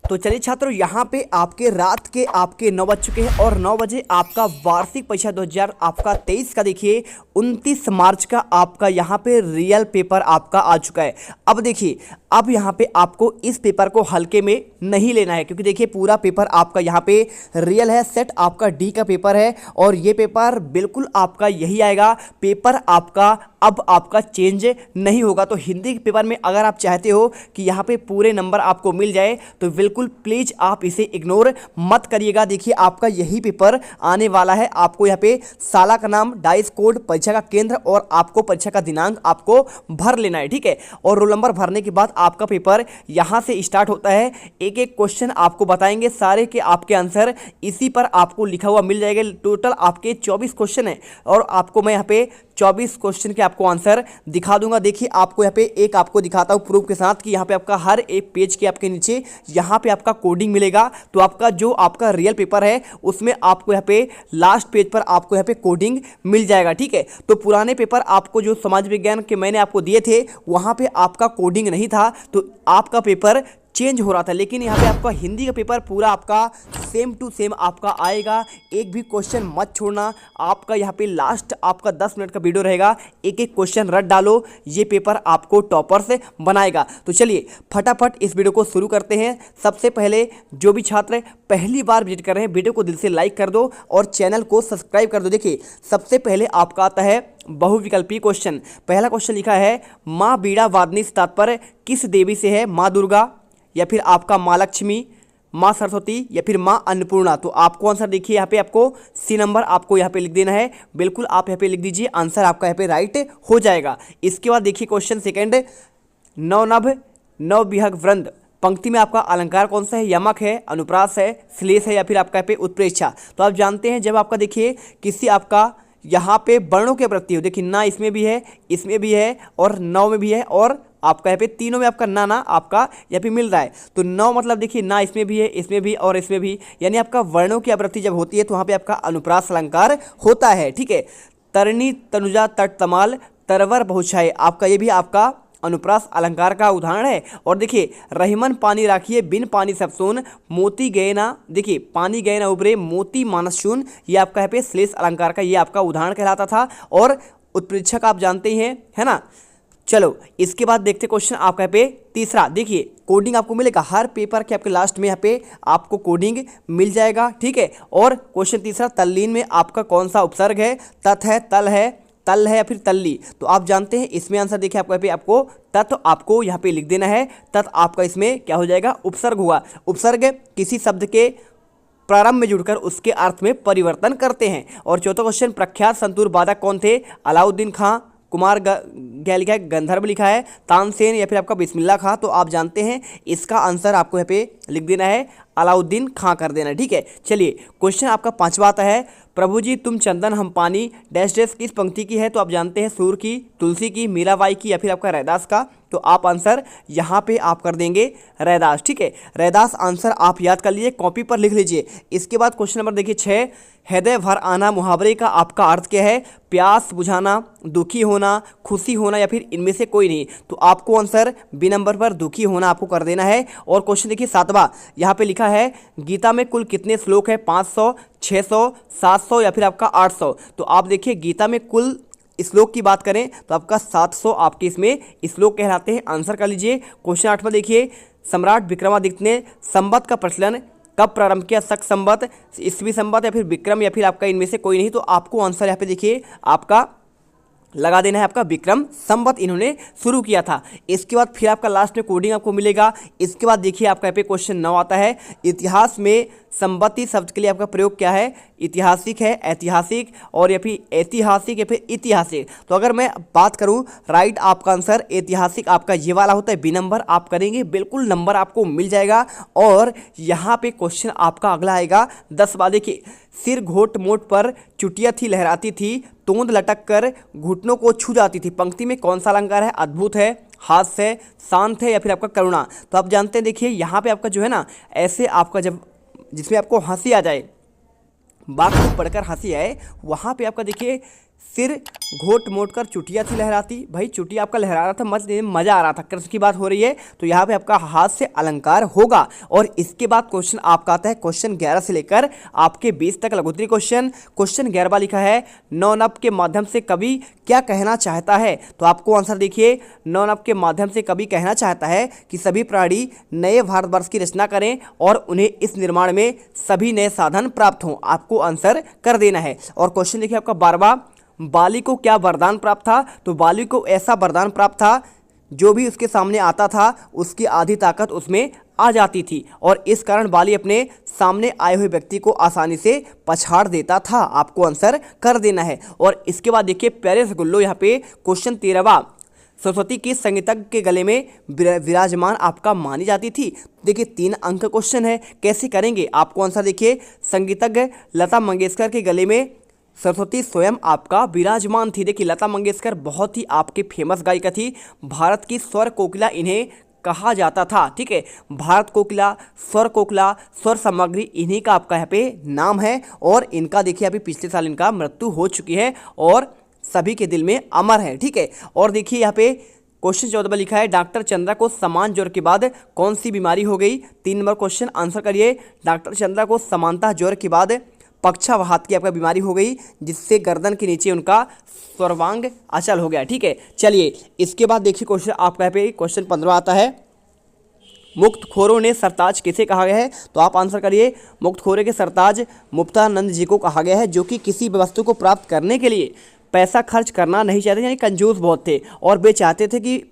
तो चलिए छात्रों, यहाँ पे आपके रात के आपके 9 बज चुके हैं और 9 बजे आपका वार्षिक परीक्षा 2023 का देखिए 29 मार्च का आपका यहाँ पे रियल पेपर आपका आ चुका है। अब देखिए, अब यहाँ पे आपको इस पेपर को हल्के में नहीं लेना है, क्योंकि देखिए पूरा पेपर आपका यहाँ पे रियल है। सेट आपका डी का पेपर है और ये पेपर बिल्कुल आपका यही आएगा। पेपर आपका अब आपका चेंज नहीं होगा। तो हिंदी के पेपर में अगर आप चाहते हो कि यहाँ पे पूरे नंबर आपको मिल जाए तो बिल्कुल प्लीज आप इसे इग्नोर मत करिएगा। देखिए आपका यही पेपर आने वाला है। आपको यहाँ पे साला का नाम, डाइस कोड, परीक्षा का केंद्र और आपको परीक्षा का दिनांक आपको भर लेना है, ठीक है। और रोल नंबर भरने के बाद आपका पेपर यहाँ से स्टार्ट होता है। एक एक क्वेश्चन आपको बताएंगे, सारे के आपके आंसर इसी पर आपको लिखा हुआ मिल जाएगा। टोटल आपके 24 क्वेश्चन है और आपको मैं यहाँ पे 24 क्वेश्चन के आपको आंसर दिखा दूंगा। देखिए आपको यहाँ पे एक आपको दिखाता हूँ प्रूफ के साथ कि यहाँ पे आपका हर एक पेज के आपके नीचे यहाँ पे आपका कोडिंग मिलेगा। तो आपका जो आपका रियल पेपर है उसमें आपको यहाँ पे लास्ट पेज पर आपको यहाँ पे कोडिंग मिल जाएगा, ठीक है। तो पुराने पेपर आपको जो समाज विज्ञान के मैंने आपको दिए थे वहाँ पे आपका कोडिंग नहीं था, तो आपका पेपर चेंज हो रहा था। लेकिन यहाँ पे आपका हिंदी का पेपर पूरा आपका सेम टू सेम आपका आएगा। एक भी क्वेश्चन मत छोड़ना। आपका यहाँ पे लास्ट आपका 10 मिनट का वीडियो रहेगा, एक एक क्वेश्चन रट डालो, ये पेपर आपको टॉपर से बनाएगा। तो चलिए फटाफट इस वीडियो को शुरू करते हैं। सबसे पहले जो भी छात्र पहली बार विजिट कर रहे हैं, वीडियो को दिल से लाइक कर दो और चैनल को सब्सक्राइब कर दो। देखिए सबसे पहले आपका आता है बहुविकल्पीय क्वेश्चन। पहला क्वेश्चन लिखा है, माँ बीड़ा वादनी से तात्पर्य किस देवी से है? माँ दुर्गा, या फिर आपका माँ लक्ष्मी, माँ सरस्वती, या फिर माँ अन्नपूर्णा। तो आपको आंसर देखिए यहाँ पे आपको सी नंबर आपको यहाँ पे लिख देना है। बिल्कुल आप यहाँ पे लिख दीजिए, आंसर आपका यहाँ पे राइट हो जाएगा। इसके बाद देखिए क्वेश्चन सेकंड, नवनभ नवविहग वृंद पंक्ति में आपका अलंकार कौन सा है? यमक है, अनुप्रास है, श्लेष है, या फिर आपका यहाँ पे उत्प्रेक्षा। तो आप जानते हैं जब आपका देखिए किसी आपका यहाँ पे वर्णों की आवृत्ति हो, देखिए ना इसमें भी है, इसमें भी है और नौ में भी है और आपका यहाँ पे तीनों में आपका ना आपका यहाँ पे मिल रहा है। तो नौ मतलब देखिए ना इसमें भी है, इसमें भी और इसमें भी, यानी आपका वर्णों की आवृत्ति जब होती है तो वहाँ पे आपका अनुप्रास अलंकार होता है, ठीक है। तरणी तनुजा तट तमाल तरवर बहुछाए, आपका ये भी आपका अनुप्रास अलंकार का उदाहरण है। और देखिए रहीमन पानी राखिए बिन पानी सब सोन, मोती गए ना, देखिए पानी गए ना उबरे, मोती मानस शून, ये आपका यहाँ पे श्लेष अलंकार का ये आपका उदाहरण कहलाता था। और उत्प्रेक्षक आप जानते ही हैं, है ना। चलो इसके बाद देखते क्वेश्चन आपका यहाँ पे तीसरा। देखिए कोडिंग आपको मिलेगा हर पेपर के आपके लास्ट में यहाँ पे आपको कोडिंग मिल जाएगा, ठीक है। और क्वेश्चन तीसरा, तल्लीन में आपका कौन सा उपसर्ग है? तत् है, तल है, तल है या फिर तल्ली। तो आप जानते हैं इसमें आंसर देखिए आपको यहाँ पे आपको तत् आपको यहाँ पे लिख देना है। तत् आपका इसमें क्या हो जाएगा? उपसर्ग हुआ। उपसर्ग किसी शब्द के प्रारंभ में जुड़कर उसके अर्थ में परिवर्तन करते हैं। और चौथा क्वेश्चन, प्रख्यात संतूर वादक कौन थे? अलाउद्दीन खां, कुमार क्या लिखा है? गंधर्व लिखा है, तानसेन, या फिर आपका बिस्मिल्लाह खां। तो आप जानते हैं इसका आंसर आपको यहाँ पे लिख देना है, अलाउद्दीन खां कर देना, ठीक है। चलिए क्वेश्चन आपका पांचवा आता है, प्रभु जी तुम चंदन हम पानी डैश डैश किस पंक्ति की है? तो आप जानते हैं सूर की, तुलसी की, मीराबाई की, या फिर आपका रैदास का। तो आप आंसर यहाँ पे आप कर देंगे रैदास, ठीक है। रैदास आंसर आप याद कर लीजिए, कॉपी पर लिख लीजिए। इसके बाद क्वेश्चन नंबर देखिए 6, हृदय भर आना मुहावरे का आपका अर्थ क्या है? प्यास बुझाना, दुखी होना, खुशी होना, या फिर इनमें से कोई नहीं। तो आपको आंसर बी नंबर पर दुखी होना आपको कर देना है। और क्वेश्चन देखिए 7वां, यहाँ पे लिखा है, गीता में कुल कितने श्लोक है? 500, 600, 700, या फिर आपका 800। तो आप देखिए गीता में कुल श्लोक की बात करें तो आपका 700 आपके इसमें श्लोक कहलाते हैं। आंसर कर लीजिए। क्वेश्चन 8वां देखिए, सम्राट विक्रमादित्य ने संवत का प्रचलन कब प्रारंभ किया? शक संवत, ईस्वी संवत, या फिर विक्रम, या फिर आपका इनमें से कोई नहीं। तो आपको आंसर यहाँ पे देखिए आपका लगा देना है, आपका विक्रम संवत इन्होंने शुरू किया था। इसके बाद फिर आपका लास्ट में कोडिंग आपको मिलेगा। इसके बाद देखिए आपका यहाँ पे क्वेश्चन 9 आता है, इतिहास में संवती शब्द के लिए आपका प्रयोग क्या है? ऐतिहासिक है, ऐतिहासिक, और या फिर ऐतिहासिक, या फिर ऐतिहासिक। तो अगर मैं बात करूं राइट आपका आंसर ऐतिहासिक आपका ये वाला होता है। बी नंबर आप करेंगे, बिल्कुल नंबर आपको मिल जाएगा। और यहाँ पे क्वेश्चन आपका अगला आएगा 10वां। देखिए, सिर घोट मोट पर चुटिया थी लहराती थी, तोंद लटक कर घुटनों को छू जाती थी। पंक्ति में कौन सा अलंकार है? अद्भुत है, हास्य है, शांत है, या फिर आपका करुणा। तो आप जानते हैं देखिए यहाँ पे आपका जो है ना, ऐसे आपका जब जिसमें आपको हंसी आ जाए, वाक्य को पढ़कर हंसी आए, वहाँ पे आपका देखिए सिर घोट मोट कर चुटिया थी लहराती। भाई चुटिया आपका लहरा रहा था, मजा आ रहा था, कृष्ण की बात हो रही है, तो यहाँ पे आपका हाथ से अलंकार होगा। और इसके बाद क्वेश्चन आपका आता है क्वेश्चन 11 से लेकर आपके 20 तक लघुत्तरी क्वेश्चन। क्वेश्चन 11 लिखा है नौनभ के माध्यम से कवि क्या कहना चाहता है। तो आपको आंसर देखिए, नौनभ के माध्यम से कवि कहना चाहता है कि सभी प्राणी नए भारतवर्ष की रचना करें और उन्हें इस निर्माण में सभी नए साधन प्राप्त हों। आपको आंसर कर देना है। और क्वेश्चन देखिए आपका 12वां, बाली को क्या वरदान प्राप्त था। तो बाली को ऐसा वरदान प्राप्त था, जो भी उसके सामने आता था उसकी आधी ताकत उसमें आ जाती थी और इस कारण बाली अपने सामने आए हुए व्यक्ति को आसानी से पछाड़ देता था। आपको आंसर कर देना है। और इसके बाद देखिए प्यारे से गुल्लो, यहाँ पे क्वेश्चन 13वां, सरस्वती किस संगीतज्ञ के गले में विराजमान आपका मानी जाती थी। देखिए 3 अंक का क्वेश्चन है, कैसे करेंगे। आपको आंसर देखिए, संगीतज्ञ लता मंगेशकर के गले में सरस्वती स्वयं आपका विराजमान थी। देखिए लता मंगेशकर बहुत ही आपके फेमस गायिका थी, भारत की स्वर कोकिला इन्हें कहा जाता था। ठीक है, भारत कोकिला, स्वर सामग्री, इन्हीं का आपका यहाँ पे नाम है। और इनका देखिए अभी पिछले साल इनका मृत्यु हो चुकी है और सभी के दिल में अमर है। ठीक है, और देखिए यहाँ पे क्वेश्चन 14 में लिखा है डॉक्टर चंद्रा को समान ज्वर के बाद कौन सी बीमारी हो गई। 3 नंबर क्वेश्चन आंसर करिए। डॉक्टर चंद्रा को समानता ज्वर के बाद पक्षाघात की आपका बीमारी हो गई, जिससे गर्दन के नीचे उनका सर्वांग अचल हो गया। ठीक है, चलिए इसके बाद देखिए क्वेश्चन आपका यहाँ पे क्वेश्चन 15 आता है, मुक्तखोरों ने सरताज किसे कहा गया है। तो आप आंसर करिए, मुक्तखोरे के सरताज मुक्तानंद जी को कहा गया है, जो कि किसी भी वस्तु को प्राप्त करने के लिए पैसा खर्च करना नहीं चाहते, यानी कंजूस बहुत थे और वे चाहते थे कि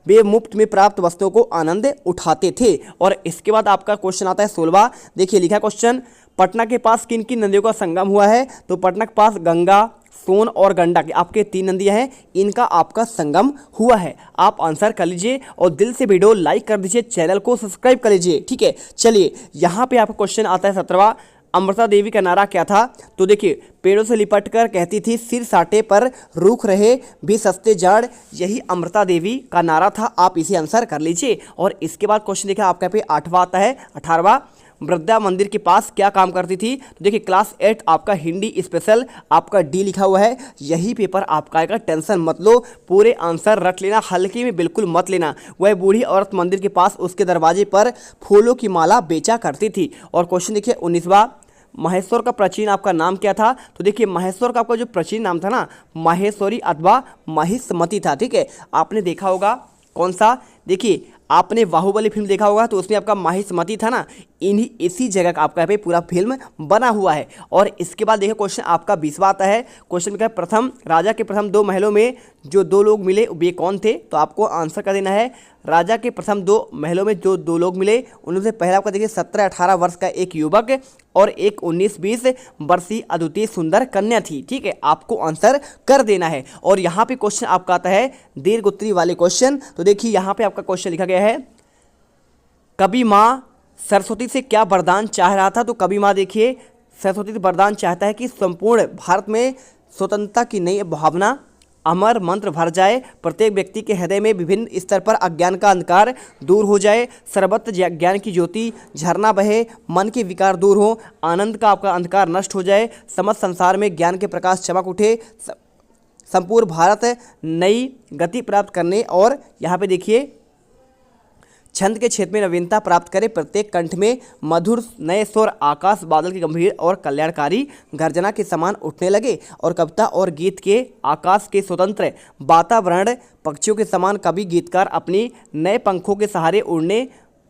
वे मुफ्त में प्राप्त वस्तुओं को आनंद उठाते थे। और इसके बाद आपका क्वेश्चन आता है 16वां, देखिए लिखा क्वेश्चन, पटना के पास किन किन नदियों का संगम हुआ है। तो पटना के पास गंगा, सोन और गंडक आपके 3 नदियां हैं, इनका आपका संगम हुआ है। आप आंसर कर लीजिए और दिल से वीडियो लाइक कर दीजिए, चैनल को सब्सक्राइब कर लीजिए। ठीक है, चलिए यहाँ पे आपका क्वेश्चन आता है 17वां, अमृता देवी का नारा क्या था। तो देखिए, पेड़ों से लिपट कर कहती थी सिर साटे पर रूख रहे भी सस्ते जाड़, यही अमृता देवी का नारा था। आप इसे आंसर कर लीजिए। और इसके बाद क्वेश्चन देखिए आपका पे 8वां आता है, 18वां, वृद्धा मंदिर के पास क्या काम करती थी। तो देखिए क्लास 8 आपका हिंदी स्पेशल आपका डी लिखा हुआ है, यही पेपर आपका आएगा, टेंशन मत लो, पूरे आंसर रख लेना, हल्के में बिल्कुल मत लेना। वह बूढ़ी औरत मंदिर के पास उसके दरवाजे पर फूलों की माला बेचा करती थी। और क्वेश्चन देखिए 19वां, महेश्वर का प्राचीन आपका नाम क्या था। तो देखिए महेश्वर का आपका जो प्राचीन नाम था ना, माहेश्वरी अथवा महिष्मति था। ठीक है, आपने देखा होगा कौन सा, देखिए आपने बाहुबली फिल्म देखा होगा, तो उसमें आपका महिष्मति था ना, इसी जगह का आपका यहाँ पे पूरा फिल्म बना हुआ है। और इसके बाद देखिए क्वेश्चन आपका 20वां आता है, क्वेश्चन का प्रथम राजा के प्रथम 2 महलों में जो 2 लोग मिले वे कौन थे। तो आपको आंसर कर देना है, राजा के प्रथम 2 महलों में जो 2 लोग मिले उनमें से पहला आपका देखिए 17-18 वर्ष का एक युवक और एक 19-20 वर्षीय अद्वितीय सुंदर कन्या थी। ठीक है, आपको आंसर कर देना है। और यहाँ पे क्वेश्चन आपका आता है दीर्घ उत्तरी वाले क्वेश्चन। तो देखिए यहाँ पे आपका क्वेश्चन लिखा गया है, कवि माँ सरस्वती से क्या वरदान चाह रहा था। तो कवि माँ देखिए सरस्वती से वरदान चाहता है कि संपूर्ण भारत में स्वतंत्रता की नई भावना अमर मंत्र भर जाए, प्रत्येक व्यक्ति के हृदय में विभिन्न स्तर पर अज्ञान का अंधकार दूर हो जाए, सर्वत्र ज्ञान की ज्योति झरना बहे, मन के विकार दूर हो, आनंद का आपका अंधकार नष्ट हो जाए, समस्त संसार में ज्ञान के प्रकाश चमक उठे, संपूर्ण भारत नई गति प्राप्त करने और यहाँ पे देखिए छंद के क्षेत्र में नवीनता प्राप्त करे, प्रत्येक कंठ में मधुर नए स्वर आकाश बादल की गंभीर और कल्याणकारी गर्जना के समान उठने लगे, और कविता और गीत के आकाश के स्वतंत्र वातावरण पक्षियों के समान कवि गीतकार अपनी नए पंखों के सहारे उड़ने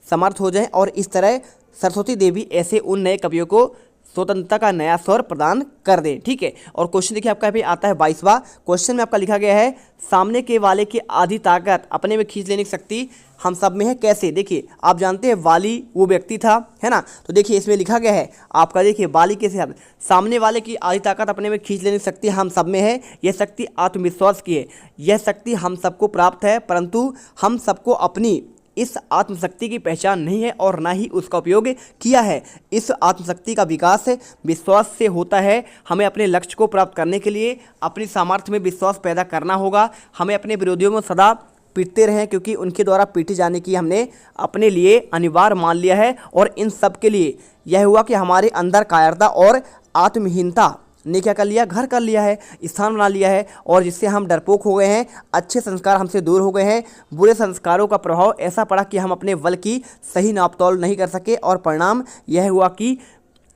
समर्थ हो जाएं, और इस तरह सरस्वती देवी ऐसे उन नए कवियों को स्वतंत्रता का नया स्वर प्रदान कर दें। ठीक है, और क्वेश्चन देखिए आपका भी आता है 22वां, क्वेश्चन में आपका लिखा गया है, सामने के वाले की आधी ताकत अपने में खींच लेने की शक्ति हम सब में है, कैसे। देखिए आप जानते हैं वाली वो व्यक्ति था, है ना। तो देखिए इसमें लिखा गया है आपका, देखिए वाली कैसे, सामने वाले की आधी ताकत अपने में खींच लेने की शक्ति हम सब में है, यह शक्ति आत्मविश्वास की है, यह शक्ति हम सबको प्राप्त है, परंतु हम सबको अपनी इस आत्मशक्ति की पहचान नहीं है और ना ही उसका उपयोग किया है। इस आत्मशक्ति का विकास विश्वास से होता है। हमें अपने लक्ष्य को प्राप्त करने के लिए अपनी सामर्थ्य में विश्वास पैदा करना होगा। हमें अपने विरोधियों में सदा पीटते रहें, क्योंकि उनके द्वारा पीटे जाने की हमने अपने लिए अनिवार्य मान लिया है। और इन सब के लिए यह हुआ कि हमारे अंदर कायरता और आत्महीनता ने क्या कर लिया, घर कर लिया है, स्थान बना लिया है, और जिससे हम डरपोक हो गए हैं, अच्छे संस्कार हमसे दूर हो गए हैं, बुरे संस्कारों का प्रभाव ऐसा पड़ा कि हम अपने बल की सही नापतोल नहीं कर सके, और परिणाम यह हुआ कि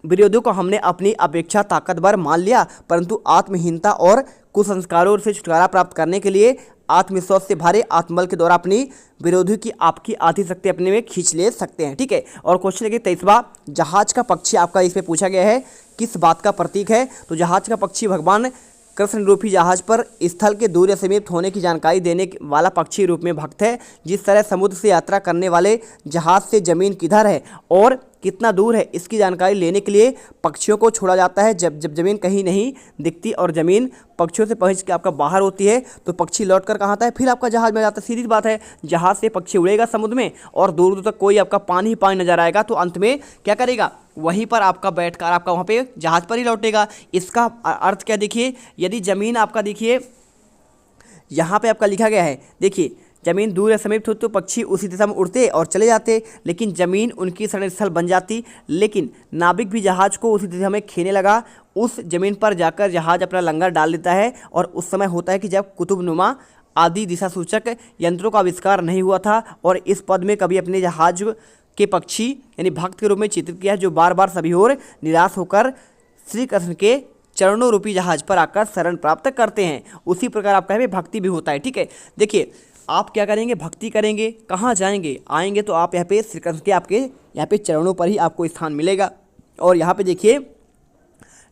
विरोधियों को हमने अपनी अपेक्षा ताकतवर मान लिया, परंतु आत्महीनता और कुसंस्कारों से छुटकारा प्राप्त करने के लिए आत्मविश्वास से भरे आत्मबल के द्वारा अपनी विरोधी की आपकी आधी शक्ति अपने में खींच ले सकते हैं। ठीक है, और क्वेश्चन देखिए 23वां, जहाज का पक्षी आपका इसमें पूछा गया है किस बात का प्रतीक है। तो जहाज का पक्षी भगवान कृष्ण रूपी जहाज पर स्थल के दूर या समीप होने की जानकारी देने वाला पक्षी रूप में भक्त है। जिस तरह समुद्र से यात्रा करने वाले जहाज से जमीन किधर है और कितना दूर है इसकी जानकारी लेने के लिए पक्षियों को छोड़ा जाता है। जब जमीन कहीं नहीं दिखती और ज़मीन पक्षियों से पहुँच के आपका बाहर होती है तो पक्षी लौट कर कहाँ आता है, फिर आपका जहाज में जाता है। सीधी बात है, जहाज से पक्षी उड़ेगा समुद्र में और दूर दूर तक कोई आपका पानी ही पानी नजर आएगा, तो अंत में क्या करेगा, वहीं पर आपका बैठकर आपका वहाँ पे जहाज पर ही लौटेगा। इसका अर्थ क्या देखिए, यदि ज़मीन आपका देखिए यहाँ पे आपका लिखा गया है, देखिए जमीन दूर या समीप हो तो पक्षी उसी दिशा में उड़ते और चले जाते, लेकिन ज़मीन उनकी शरण स्थल बन जाती। लेकिन नाविक भी जहाज को उसी दिशा में खेने लगा, उस ज़मीन पर जाकर जहाज अपना लंगर डाल देता है। और उस समय होता है कि जब कुतुबनुमा आदि दिशा सूचक यंत्रों का आविष्कार नहीं हुआ था, और इस पद में कभी अपने जहाज के पक्षी यानी भक्त के रूप में चित्रित किया, जो बार बार सभी ओर निराश होकर श्री कृष्ण के चरणों रूपी जहाज पर आकर शरण प्राप्त करते हैं। उसी प्रकार आपका है भक्ति भी होता है। ठीक है, देखिए आप क्या करेंगे, भक्ति करेंगे, कहाँ जाएंगे, आएंगे तो आप यहाँ पे श्री कृष्ण के आपके यहाँ पे चरणों पर ही आपको स्थान मिलेगा। और यहाँ पे देखिए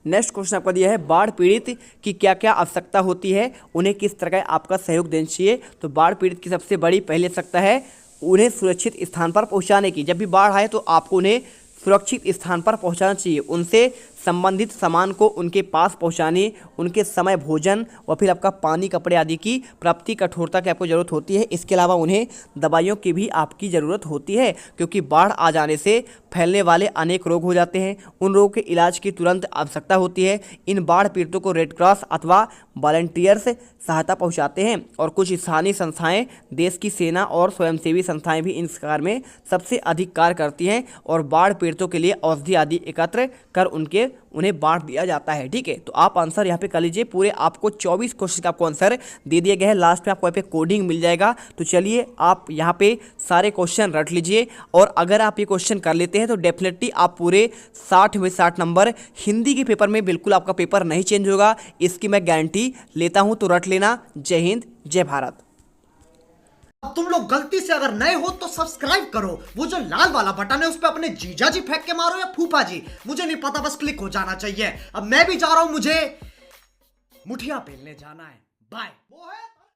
नेक्स्ट क्वेश्चन आपका दिया है, बाढ़ पीड़ित की क्या क्या आवश्यकता होती है, उन्हें किस तरह का आपका सहयोग देना चाहिए। तो बाढ़ पीड़ित की सबसे बड़ी पहली आवश्यकता है उन्हें सुरक्षित स्थान पर पहुँचाने की। जब भी बाढ़ आए तो आपको उन्हें सुरक्षित स्थान पर पहुंचाना चाहिए, उनसे संबंधित सामान को उनके पास पहुंचाने, उनके समय भोजन और फिर आपका पानी कपड़े आदि की प्राप्ति कठोरता की आपको ज़रूरत होती है। इसके अलावा उन्हें दवाइयों की भी आपकी ज़रूरत होती है, क्योंकि बाढ़ आ जाने से फैलने वाले अनेक रोग हो जाते हैं, उन रोगों के इलाज की तुरंत आवश्यकता होती है। इन बाढ़ पीड़ितों को रेड क्रॉस अथवा वॉलंटियर्स सहायता पहुंचाते हैं, और कुछ स्थानीय संस्थाएं, देश की सेना और स्वयंसेवी संस्थाएं भी इन कार्य में सबसे अधिक कार्य करती हैं, और बाढ़ पीड़ितों के लिए औषधि आदि एकत्र कर उन्हें बांट दिया जाता है। ठीक है, तो आप आंसर यहाँ पे कर लीजिए। पूरे आपको 24 क्वेश्चन का आपको आंसर दे दिया गया है, लास्ट में आपको यहाँ पे कोडिंग मिल जाएगा। तो चलिए आप यहाँ पे सारे क्वेश्चन रट लीजिए, और अगर आप ये क्वेश्चन कर लेते हैं तो डेफिनेटली आप पूरे 60 में 60 नंबर हिंदी के पेपर में बिल्कुल आपका पेपर नहीं चेंज होगा, इसकी मैं गारंटी लेता हूँ। तो रट लेना। जय हिंद, जय भारत। अब तुम लोग गलती से अगर नए हो तो सब्सक्राइब करो, वो जो लाल वाला बटन है उस पे अपने जीजा जी फेंक के मारो या फूफा जी, मुझे नहीं पता, बस क्लिक हो जाना चाहिए। अब मैं भी जा रहा हूं, मुझे मुठिया पेलने जाना है। बाय।